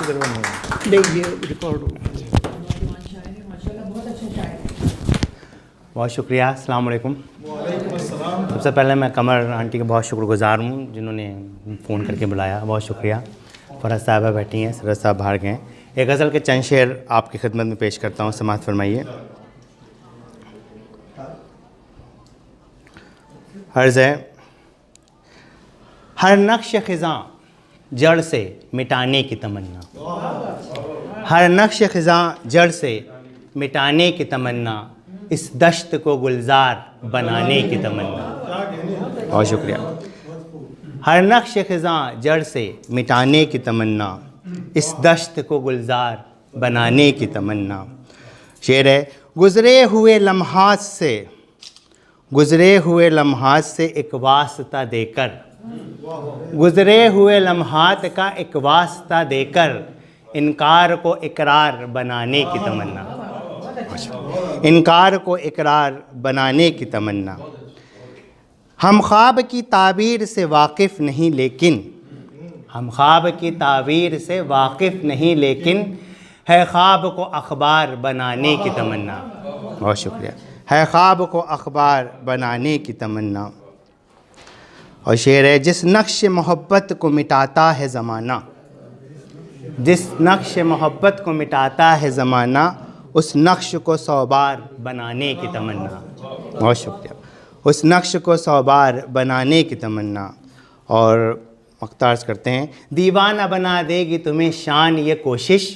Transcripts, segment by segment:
نہیں یہ ریکارڈ ہو. بہت شکریہ. السلام علیکم. سب سے پہلے میں قمر آنٹی کا بہت شکر گزار ہوں جنہوں نے فون کر کے بلایا. بہت شکریہ. فرحت صاحبہ بیٹھی ہیں, سرت صاحب باہر گئے ہیں. ایک غزل کے چند شعر آپ کی خدمت میں پیش کرتا ہوں, سماعت فرمائیے. عرض ہے, ہر نقش خزاں جڑ سے مٹانے کی تمنا, ہر نقش خزاں جڑ سے مٹانے کی تمنا, اس دشت کو گلزار بنانے کی تمنا. بہت شکریہ. ہر نقش خزاں جڑ سے مٹانے کی تمنا, اس دشت کو گلزار بنانے کی تمنا. شعر ہے, گزرے ہوئے لمحات سے, گزرے ہوئے لمحات سے ایک واسطہ دے کر, گزرے ہوئے لمحات کا ایک واسطہ دے کر, انکار کو اقرار بنانے کی تمنا, انکار کو اقرار بنانے کی تمنا. ہم خواب کی تعبیر سے واقف نہیں لیکن, ہم خواب کی تعبیر سے واقف نہیں لیکن, ہے خواب کو اخبار بنانے کی تمنا. بہت شکریہ. ہے خواب کو اخبار بنانے کی تمنا. اور شعر ہے, جس نقش محبت کو مٹاتا ہے زمانہ, جس نقش محبت کو مٹاتا ہے زمانہ, اس نقش کو 100 بار بنانے کی تمنا. بہت شکریہ. اس نقش کو 100 بار بنانے کی تمنا. اور مختارز کرتے ہیں, دیوانہ بنا دے گی تمہیں شان یہ کوشش,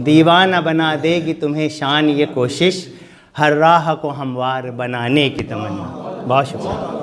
دیوانہ بنا دے گی تمہیں شان یہ کوشش, ہر راہ کو ہموار بنانے کی تمنا. بہت شکریہ.